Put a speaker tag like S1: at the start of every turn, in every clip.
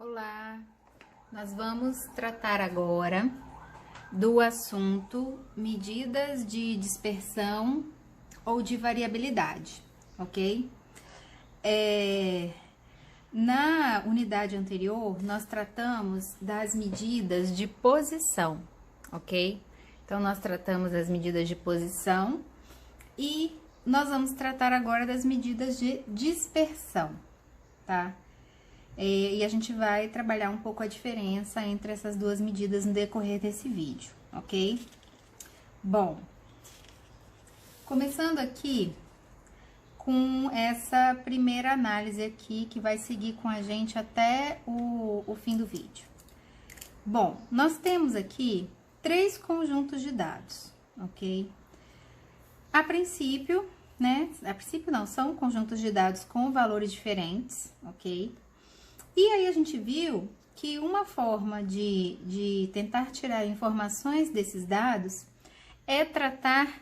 S1: Olá, nós vamos tratar agora do assunto medidas de dispersão ou de variabilidade, ok? Na unidade anterior, nós tratamos das medidas de posição, ok? Então, nós tratamos das medidas de posição e nós vamos tratar agora das medidas de dispersão, tá? E a gente vai trabalhar um pouco a diferença entre essas duas medidas no decorrer desse vídeo, ok? Bom, começando aqui com essa primeira análise aqui, que vai seguir com a gente até o fim do vídeo. Bom, nós temos aqui 3 conjuntos de dados, ok? A princípio, né? A princípio não, são conjuntos de dados com valores diferentes, ok? E aí, a gente viu que uma forma de tentar tirar informações desses dados é tratar,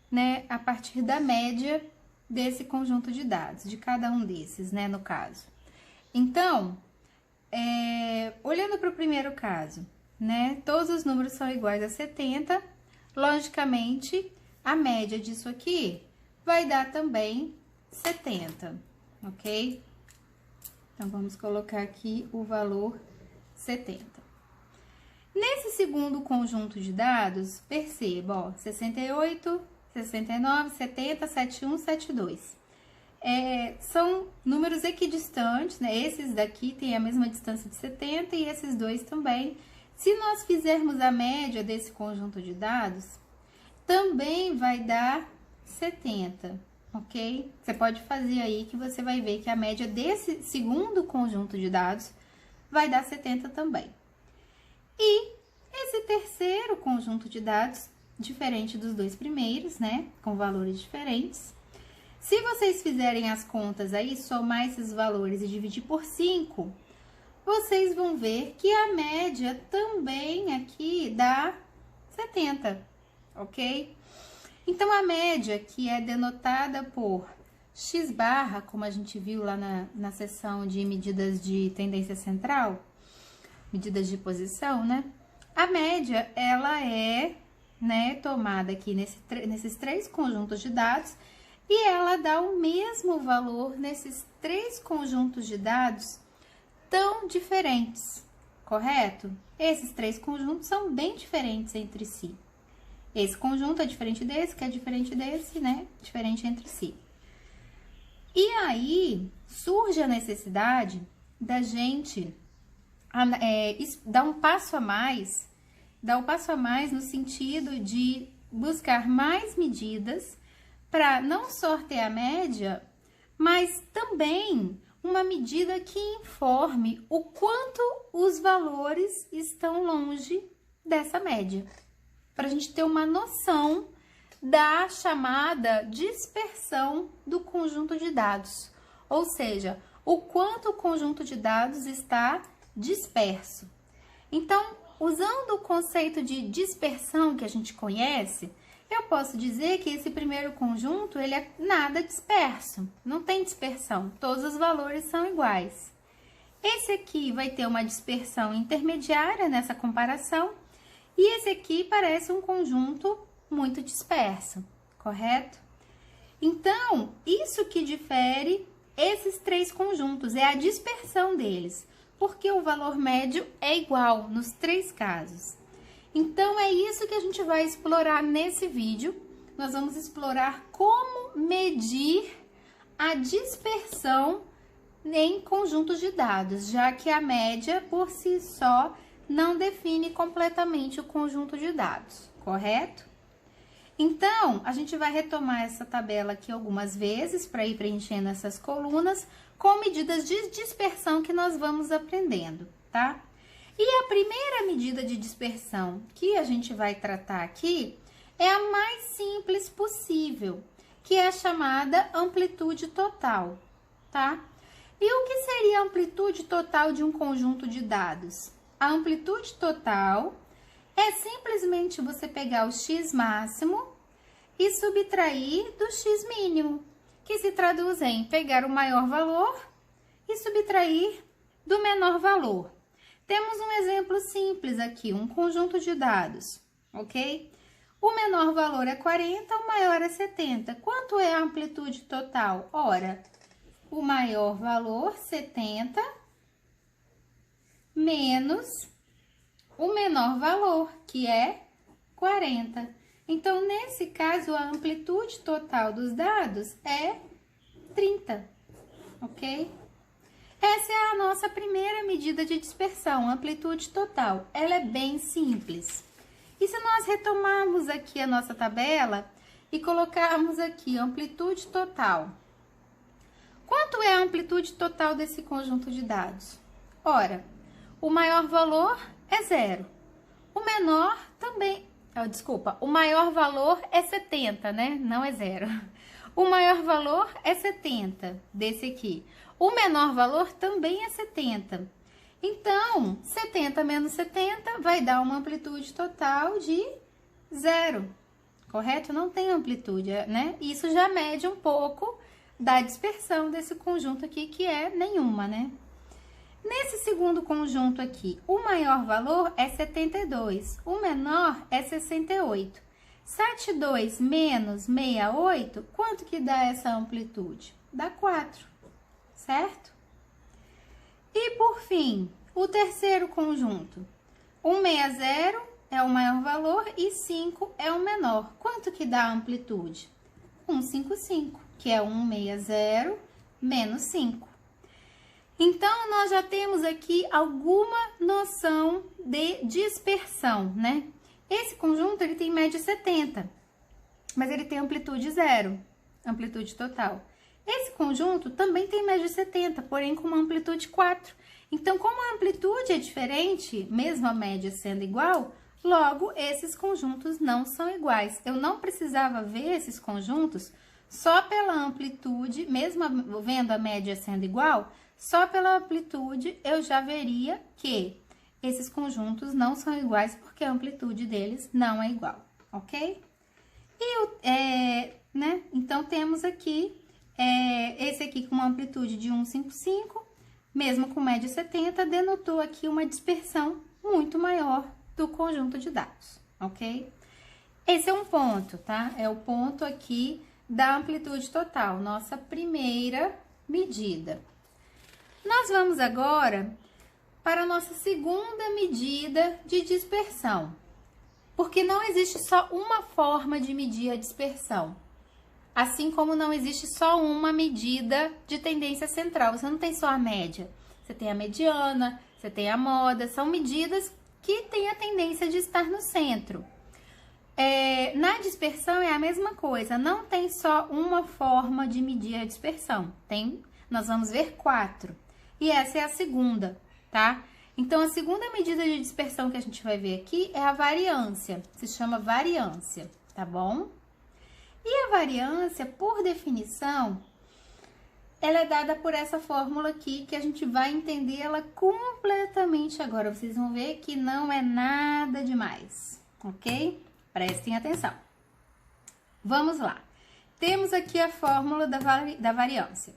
S1: né, a partir da média desse conjunto de dados, de cada um desses, né, no caso. Então, olhando para o primeiro caso, né, todos os números são iguais a 70, logicamente, a média disso aqui vai dar também 70, ok? Então, vamos colocar aqui o valor 70. Nesse segundo conjunto de dados, perceba, ó, 68, 69, 70, 71, 72. São números equidistantes, né? Esses daqui têm a mesma distância de 70 e esses dois também. Se nós fizermos a média desse conjunto de dados, também vai dar 70. Ok? Você pode fazer aí que você vai ver que a média desse segundo conjunto de dados vai dar 70 também. E esse terceiro conjunto de dados, diferente dos dois primeiros, né? Com valores diferentes. Se vocês fizerem as contas aí, somar esses valores e dividir por 5, vocês vão ver que a média também aqui dá 70, ok? Então, a média, que é denotada por x barra, como a gente viu lá na seção de medidas de tendência central, medidas de posição, né? A média, ela é, né, tomada aqui nesses 3 conjuntos de dados e ela dá o mesmo valor nesses 3 conjuntos de dados tão diferentes, correto? Esses 3 conjuntos são bem diferentes entre si. Esse conjunto é diferente desse, que é diferente desse, né? Diferente entre si. E aí, surge a necessidade da gente dar um passo a mais, no sentido de buscar mais medidas para não só ter a média, mas também uma medida que informe o quanto os valores estão longe dessa média, para a gente ter uma noção da chamada dispersão do conjunto de dados, ou seja, o quanto o conjunto de dados está disperso. Então, usando o conceito de dispersão que a gente conhece, eu posso dizer que esse primeiro conjunto, ele é nada disperso, não tem dispersão, todos os valores são iguais. Esse aqui vai ter uma dispersão intermediária nessa comparação, e esse aqui parece um conjunto muito disperso, correto? Então, isso que difere esses 3 conjuntos, é a dispersão deles, porque o valor médio é igual nos 3 casos. Então, é isso que a gente vai explorar nesse vídeo. Nós vamos explorar como medir a dispersão em conjuntos de dados, já que a média, por si só, não define completamente o conjunto de dados, correto? Então, a gente vai retomar essa tabela aqui algumas vezes para ir preenchendo essas colunas com medidas de dispersão que nós vamos aprendendo, tá? E a primeira medida de dispersão que a gente vai tratar aqui é a mais simples possível, que é a chamada amplitude total, tá? E o que seria a amplitude total de um conjunto de dados? A amplitude total é simplesmente você pegar o x máximo e subtrair do x mínimo, que se traduz em pegar o maior valor e subtrair do menor valor. Temos um exemplo simples aqui, um conjunto de dados, ok? O menor valor é 40, o maior é 70. Quanto é a amplitude total? Ora, o maior valor, 70, menos o menor valor, que é 40. Então, nesse caso, a amplitude total dos dados é 30, ok? Essa é a nossa primeira medida de dispersão, amplitude total. Ela é bem simples. E se nós retomarmos aqui a nossa tabela e colocarmos aqui amplitude total, quanto é a amplitude total desse conjunto de dados? Ora, o maior valor é 0. O menor também, o maior valor é 70, né? Não é 0. O maior valor é 70 desse aqui. O menor valor também é 70. Então, 70 menos 70 vai dar uma amplitude total de 0, correto? Não tem amplitude, né? Isso já mede um pouco da dispersão desse conjunto aqui, que é nenhuma, né? Nesse segundo conjunto aqui, o maior valor é 72, o menor é 68. 72 menos 68, quanto que dá essa amplitude? Dá 4, certo? E, por fim, o terceiro conjunto. 160 é o maior valor e 5 é o menor. Quanto que dá a amplitude? 155, que é 160 menos 5. Então, nós já temos aqui alguma noção de dispersão, né? Esse conjunto, ele tem média 70, mas ele tem amplitude 0, amplitude total. Esse conjunto também tem média 70, porém com uma amplitude 4. Então, como a amplitude é diferente, mesmo a média sendo igual, logo, esses conjuntos não são iguais. Eu não precisava ver esses conjuntos só pela amplitude, mesmo vendo a média sendo igual, só pela amplitude eu já veria que esses conjuntos não são iguais porque a amplitude deles não é igual, ok? E, né? Então, temos aqui esse aqui com uma amplitude de 155, mesmo com média 70, denotou aqui uma dispersão muito maior do conjunto de dados, ok? Esse é um ponto, tá? É o ponto aqui da amplitude total, nossa primeira medida. Nós vamos agora para a nossa segunda medida de dispersão, porque não existe só uma forma de medir a dispersão. Assim como não existe só uma medida de tendência central, você não tem só a média, você tem a mediana, você tem a moda, são medidas que têm a tendência de estar no centro. Na dispersão é a mesma coisa, não tem só uma forma de medir a dispersão, nós vamos ver 4, e essa é a segunda, tá? Então, a segunda medida de dispersão que a gente vai ver aqui é a variância, se chama variância, tá bom? E a variância, por definição, ela é dada por essa fórmula aqui, que a gente vai entender ela completamente agora. Vocês vão ver que não é nada demais, ok? Prestem atenção. Vamos lá. Temos aqui a fórmula da variância.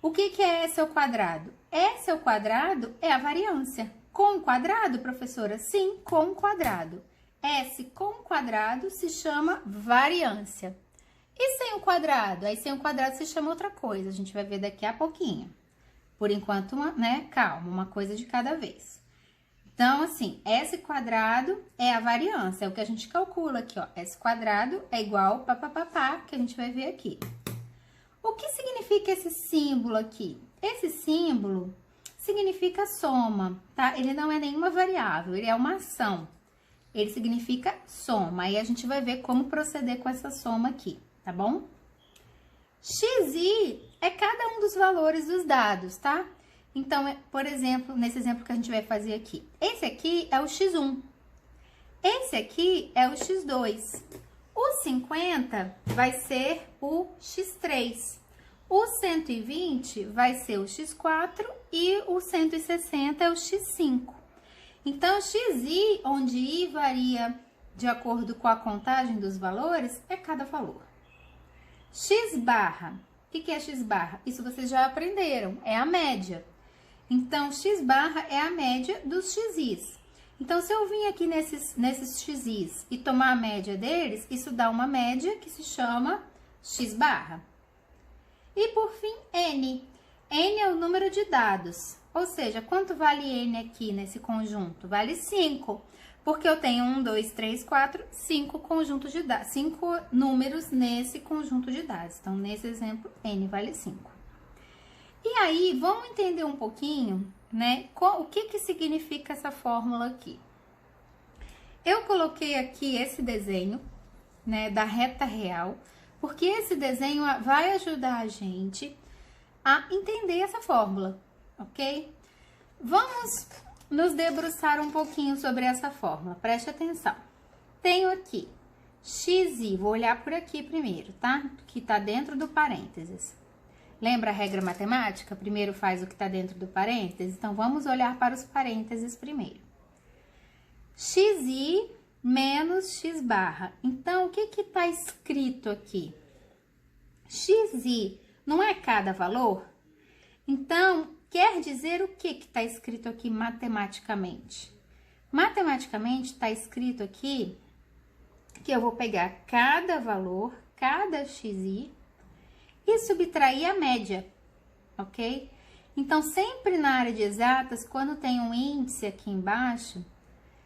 S1: O que é S ao quadrado? S ao quadrado é a variância. Com o quadrado, professora? Sim, com o quadrado. S com o quadrado se chama variância. E sem o quadrado? Aí sem o quadrado se chama outra coisa, a gente vai ver daqui a pouquinho. Por enquanto, né, calma, uma coisa de cada vez. Então, assim, S quadrado é a variância, é o que a gente calcula aqui, ó. S quadrado é igual papapá, que a gente vai ver aqui. O que significa esse símbolo aqui? Esse símbolo significa soma, tá? Ele não é nenhuma variável, ele é uma ação. Ele significa soma. Aí a gente vai ver como proceder com essa soma aqui, tá bom? Xi é cada um dos valores dos dados, tá? Então, por exemplo, nesse exemplo que a gente vai fazer aqui. Esse aqui é o x1. Esse aqui é o x2. O 50 vai ser o x3. O 120 vai ser o x4 e o 160 é o x5. Então, xi, onde i varia de acordo com a contagem dos valores, é cada valor. X barra, o que é x barra? Isso vocês já aprenderam, é a média. Então, x barra é a média dos xis. Então, se eu vim aqui nesses xis e tomar a média deles, isso dá uma média que se chama x barra. E por fim, n. N é o número de dados. Ou seja, quanto vale n aqui nesse conjunto? Vale 5. Porque eu tenho 1, 2, 3, 4, 5 conjuntos de dados, 5 números nesse conjunto de dados. Então, nesse exemplo, n vale 5. E aí, vamos entender um pouquinho, né, o que significa essa fórmula aqui. Eu coloquei aqui esse desenho, né, da reta real, porque esse desenho vai ajudar a gente a entender essa fórmula, ok? Vamos nos debruçar um pouquinho sobre essa fórmula, preste atenção. Tenho aqui xi, vou olhar por aqui primeiro, tá? Que tá dentro do parênteses. Lembra a regra matemática? Primeiro faz o que tá dentro do parênteses? Então, vamos olhar para os parênteses primeiro. Xi menos x barra. Então, o que que tá escrito aqui? Xi não é cada valor? Então, quer dizer o que que tá escrito aqui matematicamente? Matematicamente, tá escrito aqui que eu vou pegar cada valor, cada xi, e subtrair a média, ok? Então, sempre na área de exatas, quando tem um índice aqui embaixo,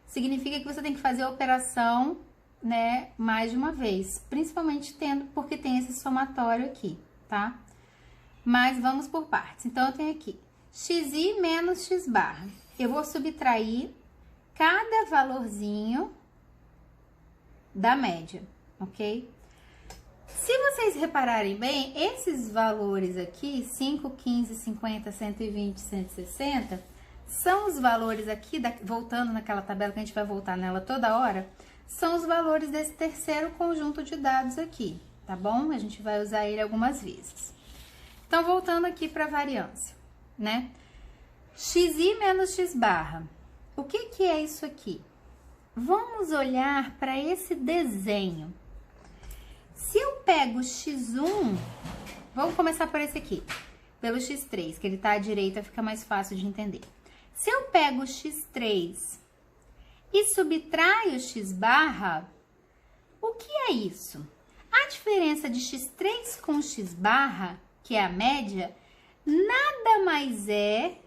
S1: significa que você tem que fazer a operação, né, mais de uma vez, principalmente porque tem esse somatório aqui, tá? Mas vamos por partes. Então, eu tenho aqui xi menos x barra. Eu vou subtrair cada valorzinho da média, ok? Se vocês repararem bem, esses valores aqui, 5, 15, 50, 120, 160, são os valores aqui, voltando naquela tabela que a gente vai voltar nela toda hora, são os valores desse terceiro conjunto de dados aqui, tá bom? A gente vai usar ele algumas vezes. Então, voltando aqui para a variância, né? Xi menos x barra. O que que é isso aqui? Vamos olhar para esse desenho. Se eu pego x1, vamos começar por esse aqui, pelo x3, que ele tá à direita, fica mais fácil de entender. Se eu pego o x3 e subtraio o x barra, o que é isso? A diferença de x3 com x barra, que é a média, nada mais é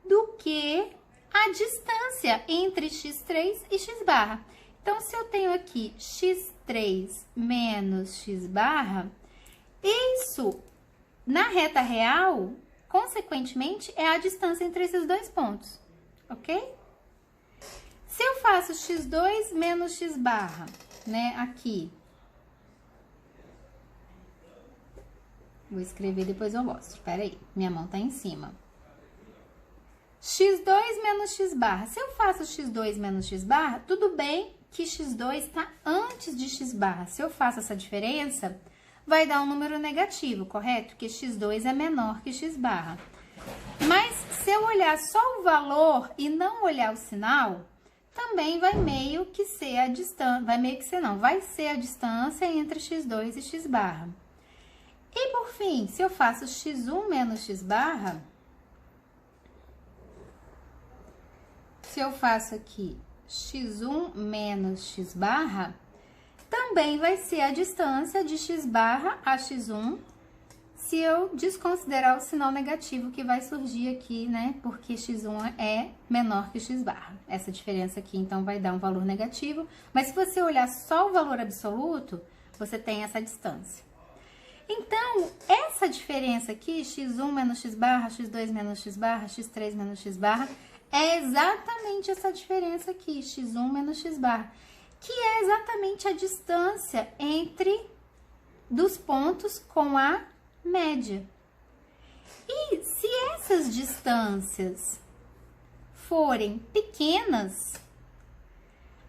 S1: do que a distância entre x3 e x barra. Então, se eu tenho aqui x3 menos x barra, isso, na reta real, consequentemente, é a distância entre esses dois pontos, ok? Se eu faço x2 menos x barra, né, aqui, vou escrever, depois eu mostro, peraí, minha mão tá em cima. x2 menos x barra, se eu faço x2 menos x barra, tudo bem que x2 está antes de x barra. Se eu faço essa diferença, vai dar um número negativo, correto? Porque x2 é menor que x barra. Mas se eu olhar só o valor e não olhar o sinal, também vai meio que ser a distância, vai ser a distância entre x2 e x barra. E por fim, se eu faço x1 menos x barra, se eu faço aqui x1 menos x barra, também vai ser a distância de x barra a x1, se eu desconsiderar o sinal negativo que vai surgir aqui, né? Porque x1 é menor que x barra. Essa diferença aqui, então, vai dar um valor negativo. Mas se você olhar só o valor absoluto, você tem essa distância. Então, essa diferença aqui, x1 menos x barra, x2 menos x barra, x3 menos x barra, é exatamente essa diferença aqui, x1 menos x barra, que é exatamente a distância dos pontos com a média. E se essas distâncias forem pequenas,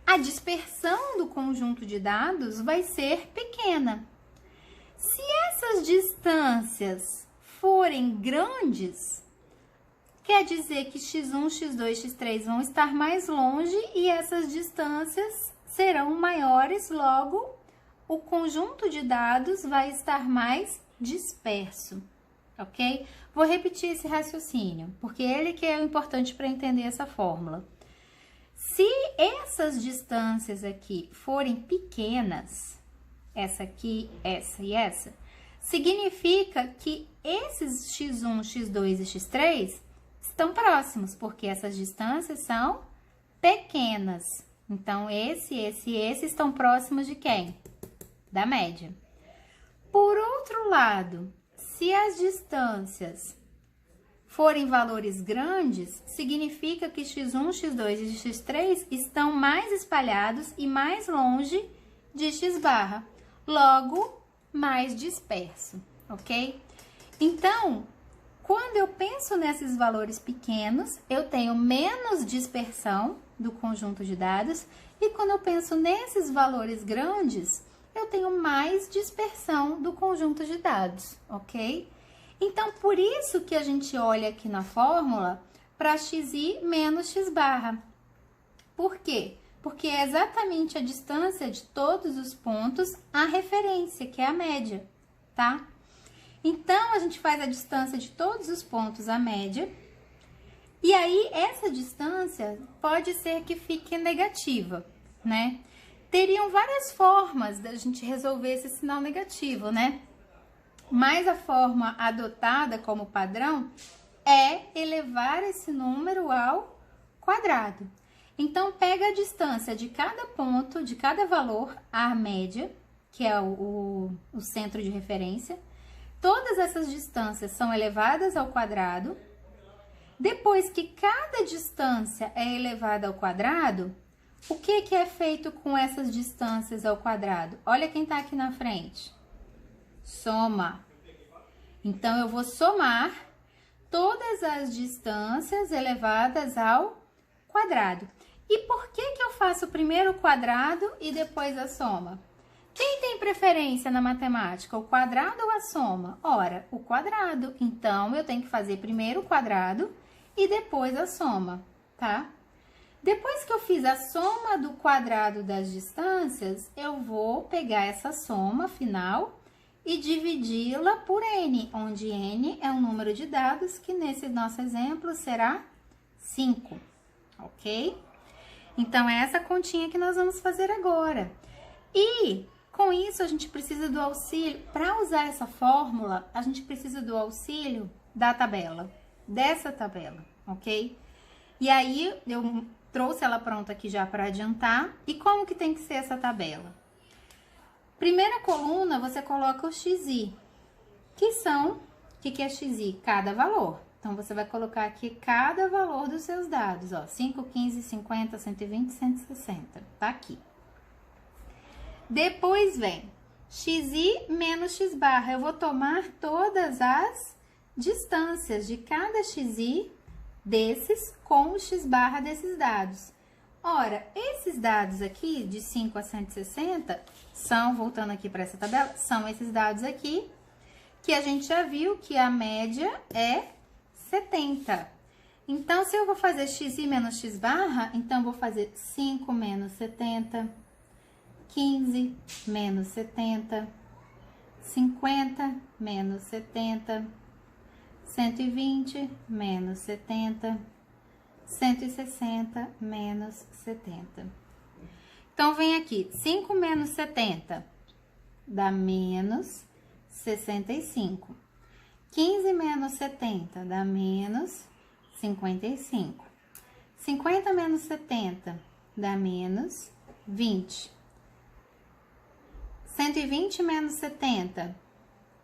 S1: a dispersão do conjunto de dados vai ser pequena. Se essas distâncias forem grandes, quer dizer que x1, x2, x3 vão estar mais longe e essas distâncias serão maiores, logo, o conjunto de dados vai estar mais disperso, ok? Vou repetir esse raciocínio, porque ele que é o importante para entender essa fórmula. Se essas distâncias aqui forem pequenas, essa aqui, essa e essa, significa que esses x1, x2 e x3 estão próximos, porque essas distâncias são pequenas. Então, esse e esse estão próximos de quem? Da média. Por outro lado, se as distâncias forem valores grandes, significa que x1, x2 e x3 estão mais espalhados e mais longe de x barra, logo mais disperso, ok? Então, quando eu penso nesses valores pequenos, eu tenho menos dispersão do conjunto de dados, e quando eu penso nesses valores grandes, eu tenho mais dispersão do conjunto de dados, ok? Então, por isso que a gente olha aqui na fórmula para xi menos x barra. Por quê? Porque é exatamente a distância de todos os pontos à referência, que é a média, tá? Então, a gente faz a distância de todos os pontos à média, e aí essa distância pode ser que fique negativa, né? Teriam várias formas da gente resolver esse sinal negativo, né? Mas a forma adotada como padrão é elevar esse número ao quadrado. Então, pega a distância de cada ponto, de cada valor, à média, que é o centro de referência. Todas essas distâncias são elevadas ao quadrado. Depois que cada distância é elevada ao quadrado, o que é feito com essas distâncias ao quadrado? Olha quem está aqui na frente. Soma. Então, eu vou somar todas as distâncias elevadas ao quadrado. E por que eu faço primeiro o quadrado e depois a soma? Quem tem preferência na matemática, o quadrado ou a soma? Ora, o quadrado. Então, eu tenho que fazer primeiro o quadrado e depois a soma, tá? Depois que eu fiz a soma do quadrado das distâncias, eu vou pegar essa soma final e dividi-la por n, onde n é um número de dados que nesse nosso exemplo será 5, ok? Então, é essa continha que nós vamos fazer agora. E, com isso, a gente precisa do auxílio, para usar essa fórmula, a gente precisa do auxílio da tabela, dessa tabela, ok? E aí, eu trouxe ela pronta aqui já para adiantar. E como que tem que ser essa tabela? Primeira coluna, você coloca o xi, que são, o que é xi? Cada valor. Então, você vai colocar aqui cada valor dos seus dados, ó, 5, 15, 50, 120, 160, tá aqui. Depois vem xi menos x barra. Eu vou tomar todas as distâncias de cada xi desses com o x barra desses dados. Ora, esses dados aqui, de 5 a 160, são, voltando aqui para essa tabela, são esses dados aqui, que a gente já viu que a média é 70. Então, se eu vou fazer xi menos x barra, então, eu vou fazer 5 menos 70, 15 menos 70, 50 menos 70, 120 menos 70, 160 menos 70. Então, vem aqui, 5 menos 70 dá menos 65. 15 menos 70 dá menos 55. 50 menos 70 dá menos 20. 120 menos 70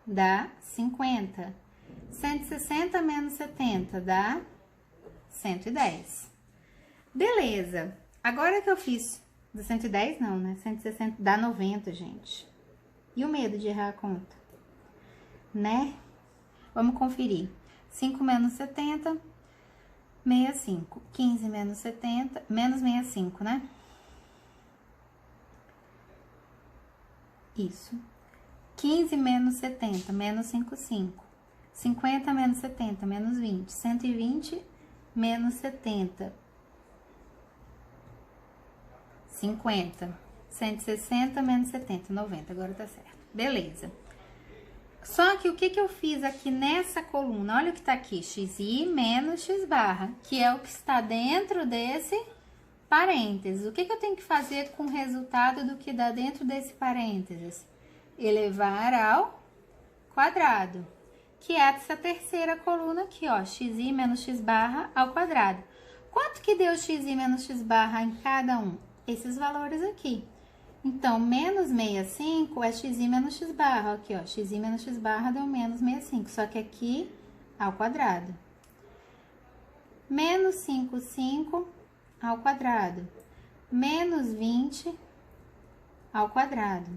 S1: dá 50. 160 menos 70 dá 110. Beleza. Agora que eu fiz do 110, não, né? 160 dá 90, gente. E o medo de errar a conta? Né? Vamos conferir. 5 menos 70, 65. 15 menos 70, menos 65, né? Isso. 15 menos 70, menos 55. 50 menos 70, menos 20. 120 menos 70. 50. 160 menos 70, 90. Agora tá certo. Beleza. Só que o que eu fiz aqui nessa coluna? Olha o que tá aqui, xi menos x barra, que é o que está dentro desse parênteses. O que eu tenho que fazer com o resultado do que dá dentro desse parênteses? Elevar ao quadrado, que é essa terceira coluna aqui, ó, xi menos x barra ao quadrado. Quanto que deu xi menos x barra em cada um? Esses valores aqui. Então, menos 65 é x menos x barra. Aqui, ó, x menos x barra deu menos 65, só que aqui ao quadrado. Menos 5 ao quadrado. Menos 20 ao quadrado.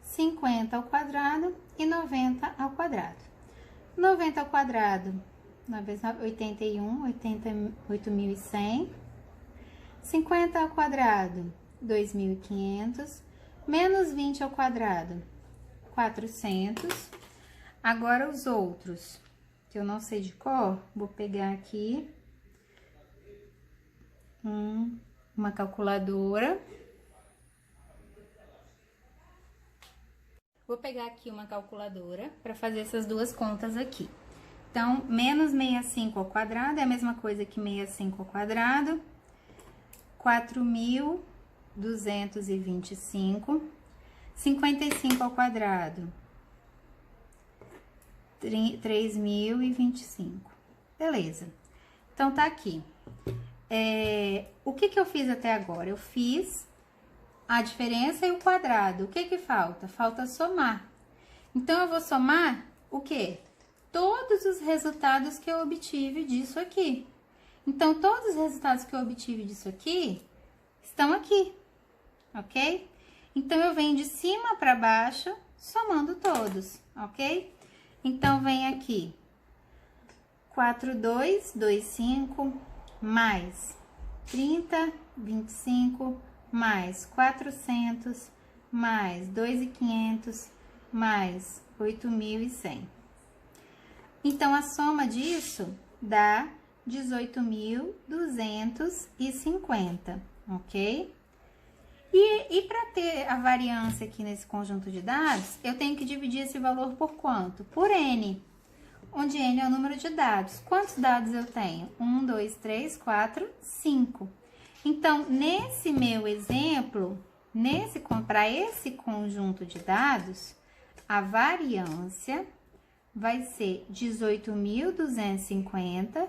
S1: 50 ao quadrado e 90 ao quadrado. 90 ao quadrado, 9 vezes 9, 81, 88.100. 50 ao quadrado, 2.500. Menos 20 ao quadrado, 400. Agora, os outros, que eu não sei de cor, vou pegar aqui uma calculadora. Vou pegar aqui uma calculadora para fazer essas duas contas aqui. Então, menos 65 ao quadrado é a mesma coisa que 65 ao quadrado. 4.225. 55 ao quadrado. 3.025. Beleza. Então, tá aqui. O que eu fiz até agora? Eu fiz a diferença e o quadrado. O que falta? Falta somar. Então, eu vou somar o quê? Todos os resultados que eu obtive disso aqui. Então, todos os resultados que eu obtive disso aqui estão aqui, ok? Então, eu venho de cima para baixo, somando todos, ok? Então, vem aqui, 4.225 mais 30.25 mais 400 mais 2.500 mais 8.100. Então, a soma disso dá 18.250, ok? E para ter a variância aqui nesse conjunto de dados, eu tenho que dividir esse valor por quanto? Por N, onde N é o número de dados. Quantos dados eu tenho? 1, 2, 3, 4, 5. Então, nesse meu exemplo, para esse conjunto de dados, a variância vai ser 18.250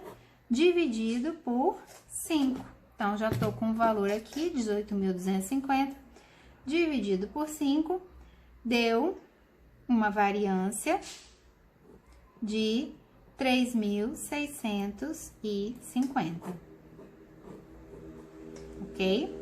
S1: dividido por 5. Então, já estou com o valor aqui, 18.250 dividido por 5, deu uma variância de 3.650. Ok?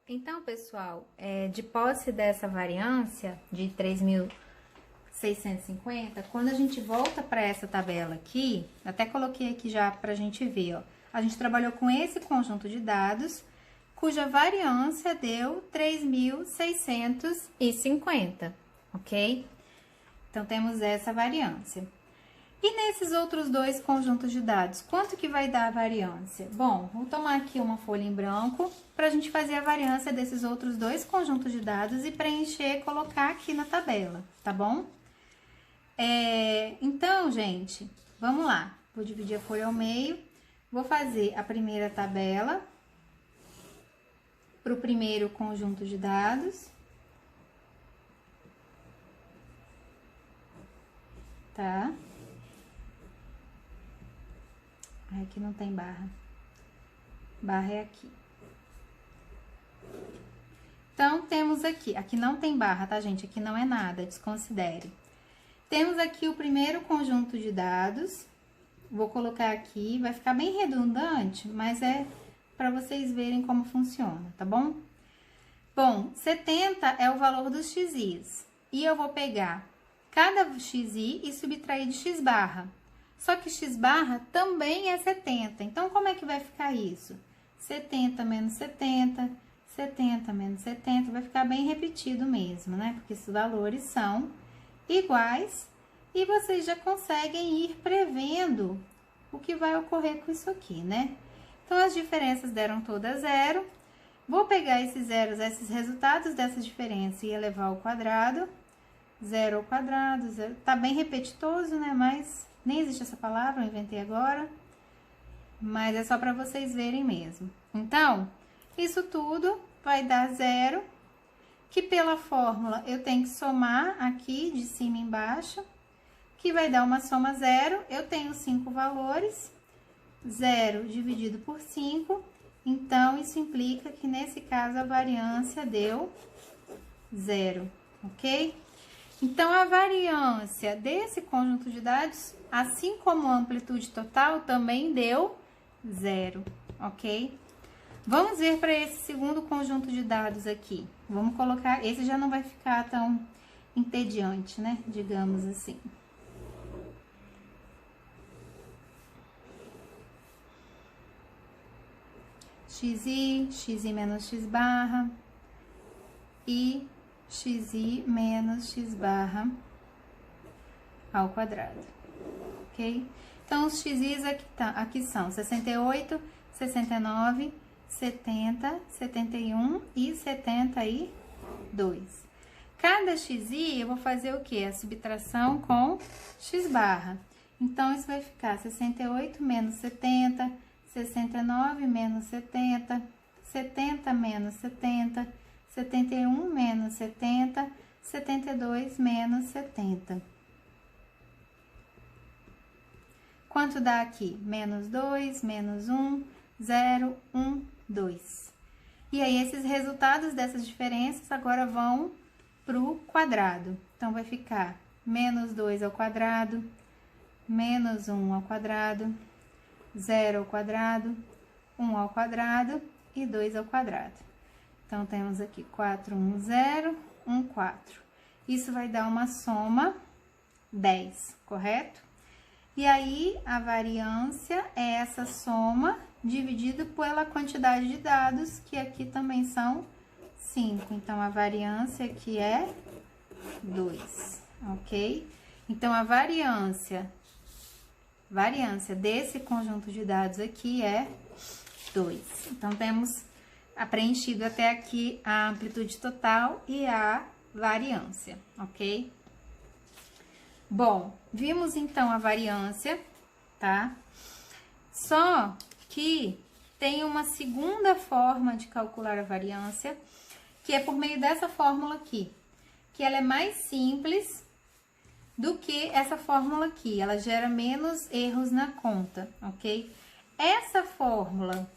S1: Então, pessoal, de posse dessa variância de 3.650, quando a gente volta para essa tabela aqui, até coloquei aqui já para a gente ver, ó. A gente trabalhou com esse conjunto de dados, cuja variância deu 3.650, ok? Então, temos essa variância. E nesses outros dois conjuntos de dados, quanto que vai dar a variância? Bom, vou tomar aqui uma folha em branco para a gente fazer a variância desses outros dois conjuntos de dados e preencher, colocar aqui na tabela, tá bom? Então, gente, vamos lá. Vou dividir a folha ao meio, vou fazer a primeira tabela para o primeiro conjunto de dados. Tá? Aqui não tem barra. Barra é aqui. Então, temos aqui não tem barra, tá, gente? Aqui não é nada, desconsidere. Temos aqui o primeiro conjunto de dados. Vou colocar aqui, vai ficar bem redundante, mas é para vocês verem como funciona, tá bom? Bom, 70 é o valor dos xis. E eu vou pegar cada xi e subtrair de x barra. Só que x barra também é 70. Então, como é que vai ficar isso? 70 menos 70, 70 menos 70, vai ficar bem repetido mesmo, né? Porque esses valores são iguais e vocês já conseguem ir prevendo o que vai ocorrer com isso aqui, né? Então, as diferenças deram todas zero. Vou pegar esses zeros, esses resultados dessa diferença e elevar ao quadrado. 0 ao quadrado, 0. Tá bem repetitoso, né? Mas nem existe essa palavra, eu inventei agora. Mas é só para vocês verem mesmo. Então, isso tudo vai dar 0, que pela fórmula eu tenho que somar aqui de cima e embaixo, que vai dar uma soma 0. Eu tenho 5 valores, 0 dividido por 5, então isso implica que nesse caso a variância deu 0, ok? Então, a variância desse conjunto de dados, assim como a amplitude total, também deu 0, ok? Vamos ver para esse segundo conjunto de dados aqui. Vamos colocar, esse já não vai ficar tão entediante, né? Digamos assim. xi, xi menos x barra e xi menos x barra ao quadrado, ok? Então, os xis aqui são 68, 69, 70, 71 e 72. Cada xi, eu vou fazer o quê? A subtração com x barra. Então, isso vai ficar 68 menos 70, 69 menos 70, 70 menos 70, 71 menos 70, 72 menos 70. Quanto dá aqui? Menos 2, menos 1, 0, 1, 2. E aí, esses resultados dessas diferenças agora vão para o quadrado. Então, vai ficar menos 2 ao quadrado, menos 1 ao quadrado, 0 ao quadrado, 1 ao quadrado e 2 ao quadrado. Então, temos aqui 4, 1, 0, 1, 4. Isso vai dar uma soma 10, correto? E aí, a variância é essa soma dividido pela quantidade de dados, que aqui também são 5. Então, a variância aqui é 2, ok? Então, a variância desse conjunto de dados aqui é 2. Então, temos preenchido até aqui a amplitude total e a variância, ok? Bom, vimos então a variância, tá? Só que tem uma segunda forma de calcular a variância, que é por meio dessa fórmula aqui, que ela é mais simples do que essa fórmula aqui, ela gera menos erros na conta, ok? Essa fórmula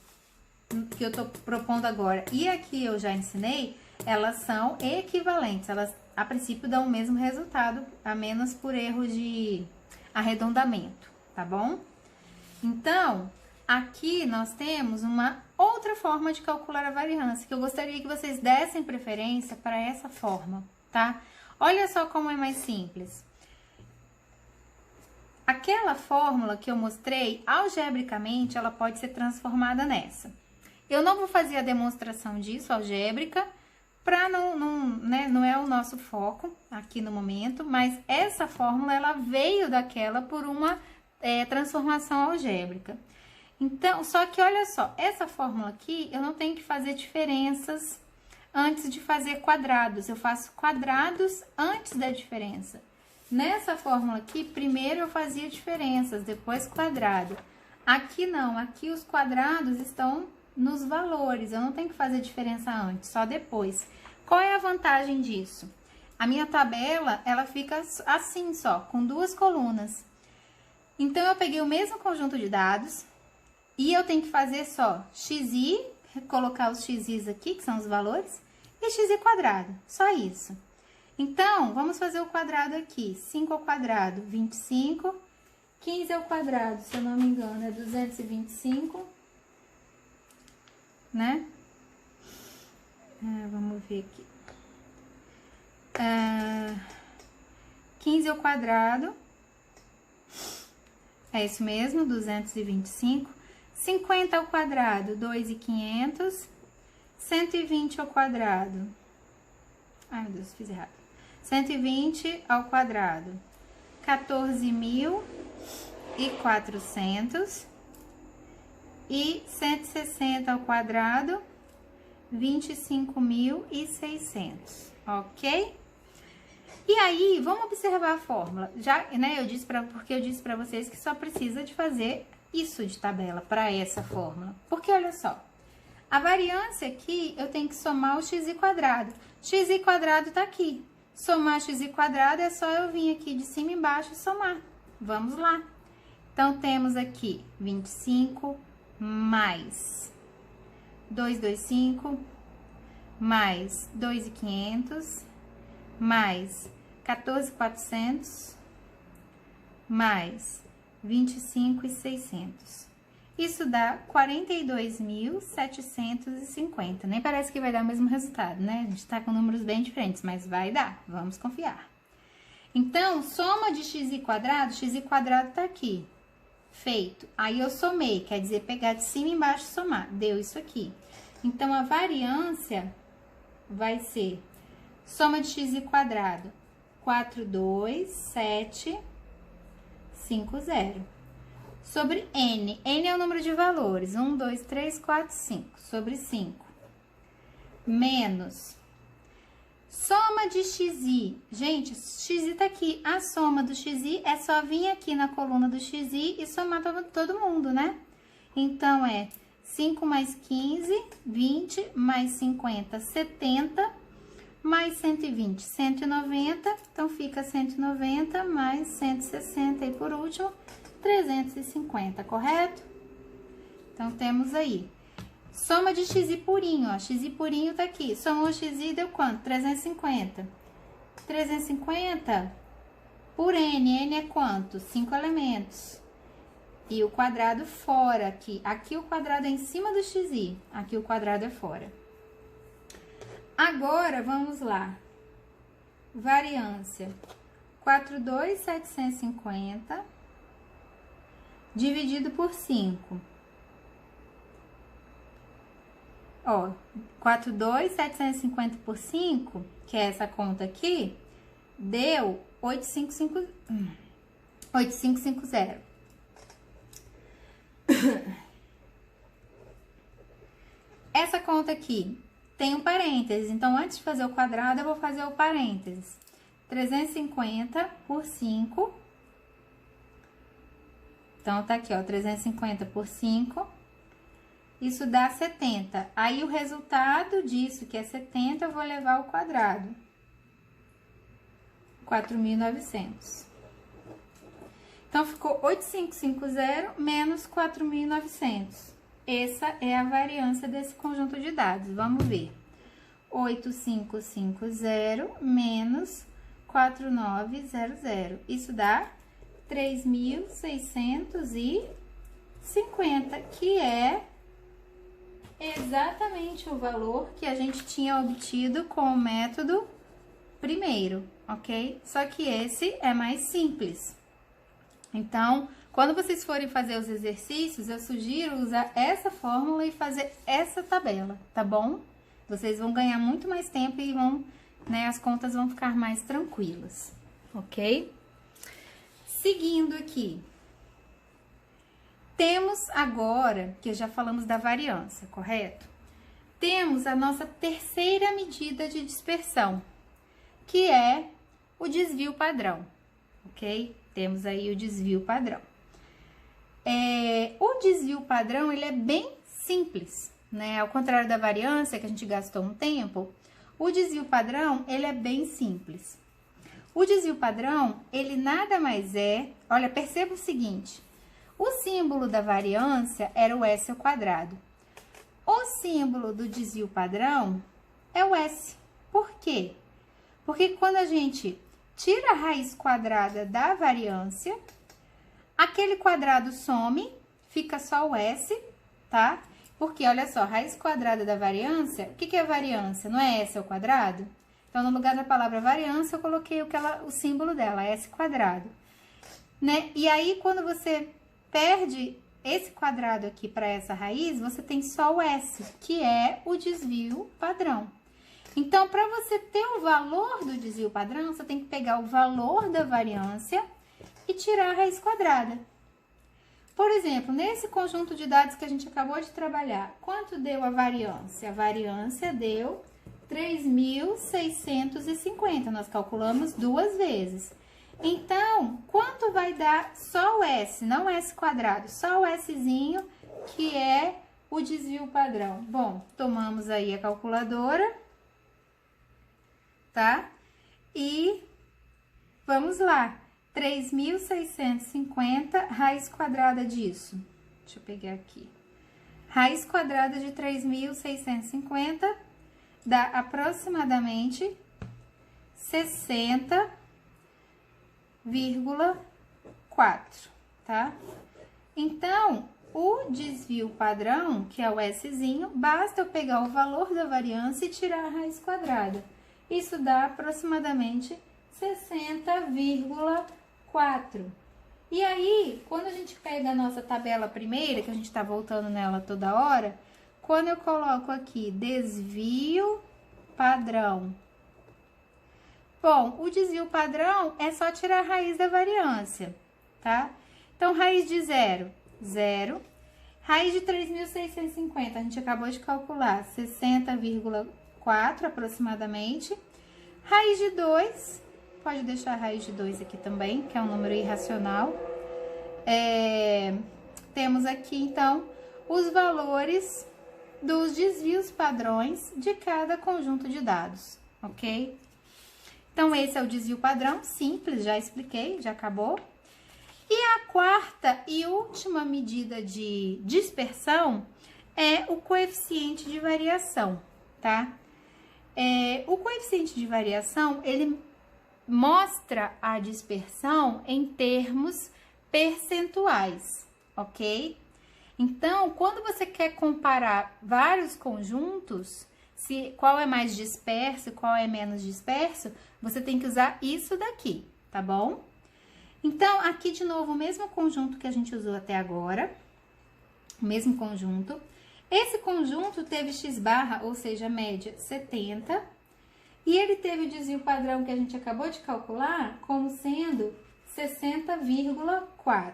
S1: que eu tô propondo agora e aqui eu já ensinei, elas são equivalentes, elas a princípio dão o mesmo resultado, a menos por erro de arredondamento, tá bom? Então, aqui nós temos uma outra forma de calcular a variância, que eu gostaria que vocês dessem preferência para essa forma, tá? Olha só como é mais simples. Aquela fórmula que eu mostrei, algebricamente, ela pode ser transformada nessa. Eu não vou fazer a demonstração disso, algébrica, para não é o nosso foco aqui no momento, mas essa fórmula, ela veio daquela por uma transformação algébrica. Então, só que olha só, essa fórmula aqui, eu não tenho que fazer diferenças antes de fazer quadrados, eu faço quadrados antes da diferença. Nessa fórmula aqui, primeiro eu fazia diferenças, depois quadrado. Aqui não, aqui os quadrados estão nos valores, eu não tenho que fazer diferença antes, só depois. Qual é a vantagem disso? A minha tabela, ela fica assim só, com duas colunas. Então, eu peguei o mesmo conjunto de dados e eu tenho que fazer só xi, colocar os xis aqui, que são os valores, e xi quadrado, só isso. Então, vamos fazer o quadrado aqui. 5 ao quadrado, 25. 15 ao quadrado, se eu não me engano, é 225. Né? Vamos ver aqui. 15 ao quadrado. É isso mesmo, 225. 50 ao quadrado, 2.500. 120 ao quadrado. Ai, meu Deus, fiz errado. 120 ao quadrado, 14.400. E 160 ao quadrado, 25.600, ok? E aí, vamos observar a fórmula. Já, né, porque eu disse pra vocês que só precisa de fazer isso de tabela para essa fórmula. Porque, olha só, a variância aqui, eu tenho que somar o x² quadrado. X² quadrado tá aqui. Somar x² quadrado é só eu vir aqui de cima e embaixo e somar. Vamos lá. Então, temos aqui 25 mais 225 mais 2.500 mais 14.400 mais 25.600. Isso dá 42.750. Nem parece que vai dar o mesmo resultado, né? A gente tá com números bem diferentes, mas vai dar. Vamos confiar. Então, soma de x² quadrado tá aqui. Feito. Aí, eu somei, quer dizer, pegar de cima e embaixo e somar. Deu isso aqui. Então, a variância vai ser soma de x² 42750 sobre n. N é o número de valores. 1, 2, 3, 4, 5. Sobre 5. Menos. Soma de xi. Gente, xi tá aqui. A soma do xi é só vir aqui na coluna do xi e somar todo mundo, né? Então, é 5 mais 15, 20, mais 50, 70, mais 120, 190. Então, fica 190 mais 160 e, por último, 350, correto? Então, temos aí. Soma de xi purinho, ó. Xi purinho tá aqui. Somou o xi, deu quanto? 350. 350 por n. N é quanto? 5 elementos. E o quadrado fora aqui. Aqui o quadrado é em cima do xi. Aqui o quadrado é fora. Agora, vamos lá. Variância. 42.750 dividido por 5. Ó, 42.750 por 5, que é essa conta aqui, deu 8550. Essa conta aqui tem um parênteses, então antes de fazer o quadrado, eu vou fazer o parênteses. 350 por 5. Então, tá aqui, ó, 350 por 5. Isso dá 70. Aí, o resultado disso, que é 70, eu vou levar ao quadrado. 4.900. Então, ficou 8.550 menos 4.900. Essa é a variância desse conjunto de dados. Vamos ver. 8.550 menos 4.900. Isso dá 3.650, que é exatamente o valor que a gente tinha obtido com o método primeiro, ok? Só que esse é mais simples. Então, quando vocês forem fazer os exercícios, eu sugiro usar essa fórmula e fazer essa tabela, tá bom? Vocês vão ganhar muito mais tempo e vão, né, as contas vão ficar mais tranquilas, ok? Seguindo aqui. Temos agora, que já falamos da variância, correto? Temos a nossa terceira medida de dispersão, que é o desvio padrão, ok? Temos aí o desvio padrão. O desvio padrão, ele é bem simples, né? Ao contrário da variância, que a gente gastou um tempo, o desvio padrão, ele é bem simples. O desvio padrão, ele nada mais é... Olha, perceba o seguinte... O símbolo da variância era o S ao quadrado. O símbolo do desvio padrão é o S. Por quê? Porque quando a gente tira a raiz quadrada da variância, aquele quadrado some, fica só o S, tá? Porque, olha só, raiz quadrada da variância, o que é variância? Não é S ao quadrado? Então, no lugar da palavra variância, eu coloquei o símbolo dela, S quadrado. Né? E aí, quando você perde esse quadrado aqui para essa raiz, você tem só o S, que é o desvio padrão. Então, para você ter o valor do desvio padrão, você tem que pegar o valor da variância e tirar a raiz quadrada. Por exemplo, nesse conjunto de dados que a gente acabou de trabalhar, quanto deu a variância? A variância deu 3.650, nós calculamos 2 vezes. Então, quanto vai dar só o S, não S quadrado, só o Szinho, que é o desvio padrão? Bom, tomamos aí a calculadora, tá? E vamos lá, 3.650, raiz quadrada disso. Deixa eu pegar aqui. Raiz quadrada de 3.650 dá aproximadamente 60,4, tá? Então, o desvio padrão, que é o Szinho, basta eu pegar o valor da variância e tirar a raiz quadrada. Isso dá aproximadamente 60,4. E aí, quando a gente pega a nossa tabela primeira, que a gente tá voltando nela toda hora, quando eu coloco aqui desvio padrão. Bom, o desvio padrão é só tirar a raiz da variância, tá? Então, raiz de 0, 0. Raiz de 3.650, a gente acabou de calcular, 60,4 aproximadamente. Raiz de 2, pode deixar a raiz de 2 aqui também, que é um número irracional. Temos aqui, então, os valores dos desvios padrões de cada conjunto de dados, ok? Então, esse é o desvio padrão, simples, já expliquei, já acabou. E a quarta e última medida de dispersão é o coeficiente de variação, tá? O coeficiente de variação, ele mostra a dispersão em termos percentuais, ok? Então, quando você quer comparar vários conjuntos, qual é mais disperso, qual é menos disperso, você tem que usar isso daqui, tá bom? Então, aqui de novo, o mesmo conjunto que a gente usou até agora, o mesmo conjunto. Esse conjunto teve x barra, ou seja, média 70, e ele teve o desvio padrão que a gente acabou de calcular como sendo 60,4.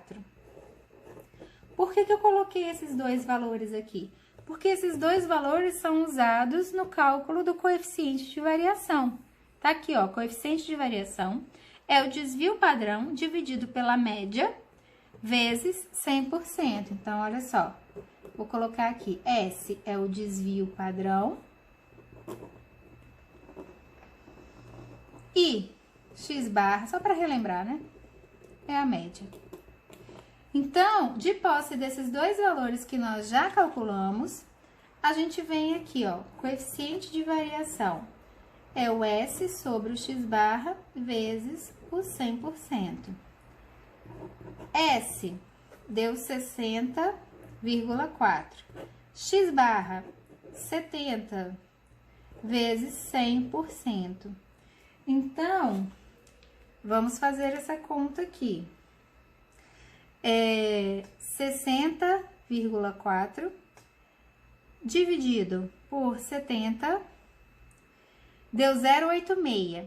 S1: Por que eu coloquei esses dois valores aqui? Porque esses dois valores são usados no cálculo do coeficiente de variação. Tá aqui, ó, coeficiente de variação é o desvio padrão dividido pela média vezes 100%. Então, olha só, vou colocar aqui, S é o desvio padrão e x barra, só para relembrar, né, é a média. Então, de posse desses dois valores que nós já calculamos, a gente vem aqui, ó, coeficiente de variação é o S sobre o x barra vezes o 100%. S deu 60,4. X barra, 70 vezes 100%. Então, vamos fazer essa conta aqui. 60,4 dividido por 70 deu 0,86,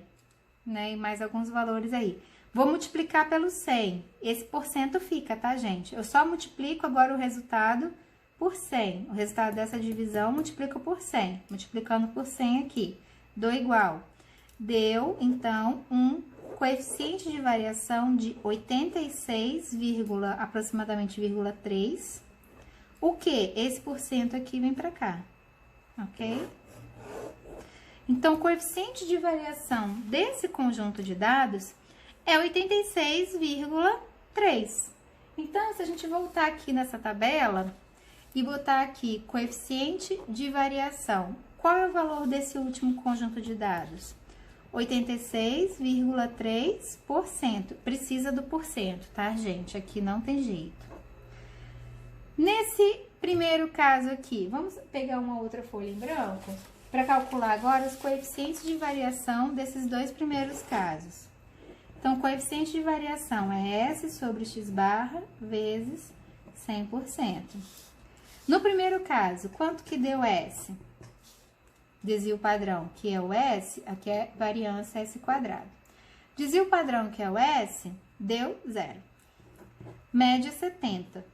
S1: né? E mais alguns valores aí. Vou multiplicar pelo 100. Esse porcento fica, tá, gente? Eu só multiplico agora o resultado por 100. O resultado dessa divisão multiplico por 100. Multiplicando por 100 aqui, dou igual. Deu, então, um coeficiente de variação de 86, aproximadamente, 3. O que? Esse porcento aqui vem pra cá, ok? Então, o coeficiente de variação desse conjunto de dados é 86,3. Então, se a gente voltar aqui nessa tabela e botar aqui coeficiente de variação, qual é o valor desse último conjunto de dados? 86,3%. Precisa do porcento, tá, gente? Aqui não tem jeito. Nesse primeiro caso aqui, vamos pegar uma outra folha em branco para calcular agora os coeficientes de variação desses dois primeiros casos. Então, o coeficiente de variação é S sobre x barra vezes 100%. No primeiro caso, quanto que deu S? Desvio padrão, que é o S, aqui é variância S quadrado. Desvio padrão, que é o S, deu 0. Média 70.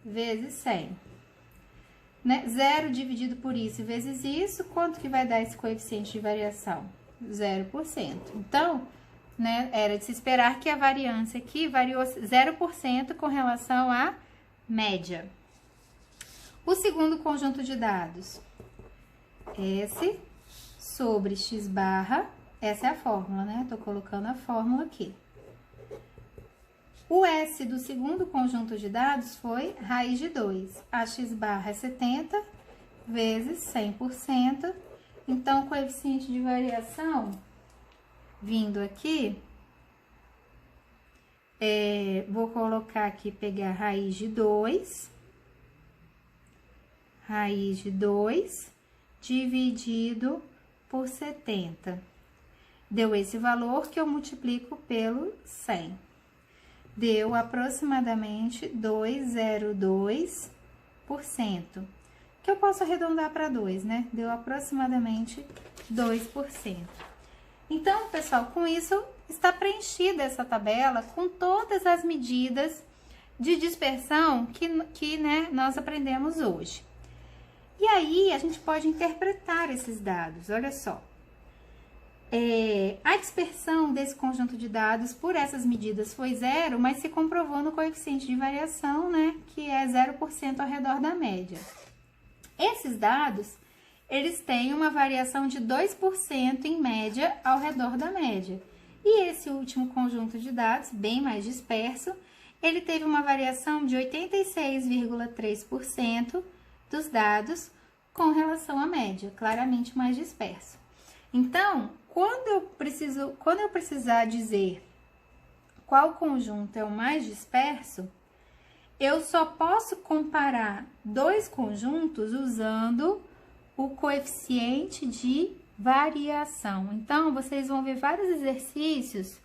S1: vezes 100. Né? 0 dividido por isso vezes isso, quanto que vai dar esse coeficiente de variação? 0%. Então, né, era de se esperar que a variância aqui variou 0% com relação à média. O segundo conjunto de dados, S sobre x barra, essa é a fórmula, né? Tô colocando a fórmula aqui. O S do segundo conjunto de dados foi raiz de 2. A x barra é 70 vezes 100%. Então, o coeficiente de variação, vindo aqui, vou colocar aqui, pegar raiz de 2. Raiz de 2 dividido por 70. Deu esse valor que eu multiplico pelo 100. Deu aproximadamente 2,02%. Que eu posso arredondar para 2, né? Deu aproximadamente 2%. Então, pessoal, com isso está preenchida essa tabela com todas as medidas de dispersão que né, nós aprendemos hoje. E aí, a gente pode interpretar esses dados, olha só. A dispersão desse conjunto de dados por essas medidas foi 0, mas se comprovou no coeficiente de variação, né, que é 0% ao redor da média. Esses dados, eles têm uma variação de 2% em média ao redor da média. E esse último conjunto de dados, bem mais disperso, ele teve uma variação de 86,3% dos dados com relação à média, claramente mais disperso. Então, quando eu precisar dizer qual conjunto é o mais disperso, eu só posso comparar dois conjuntos usando o coeficiente de variação. Então, vocês vão ver vários exercícios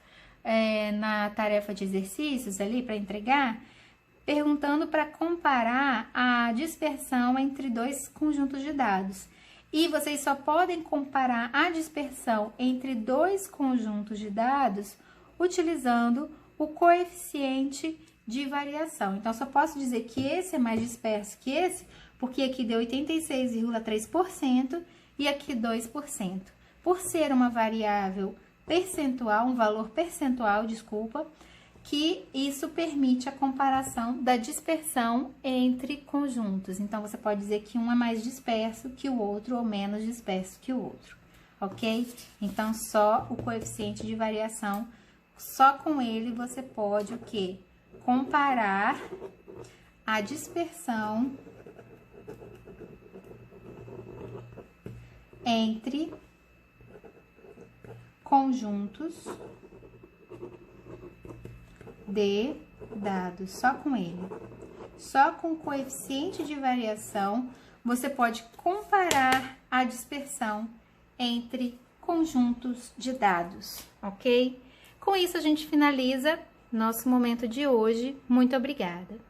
S1: na tarefa de exercícios ali para entregar, perguntando para comparar a dispersão entre dois conjuntos de dados. E vocês só podem comparar a dispersão entre dois conjuntos de dados utilizando o coeficiente de variação. Então, só posso dizer que esse é mais disperso que esse, porque aqui deu 86,3% e aqui 2%. Por ser uma variável percentual, um valor percentual, desculpa, que isso permite a comparação da dispersão entre conjuntos. Então, você pode dizer que um é mais disperso que o outro ou menos disperso que o outro, ok? Então, só o coeficiente de variação, só com ele você pode o quê? Comparar a dispersão entre conjuntos de dados, só com ele. Só com o coeficiente de variação, você pode comparar a dispersão entre conjuntos de dados, ok? Com isso, a gente finaliza nosso momento de hoje. Muito obrigada!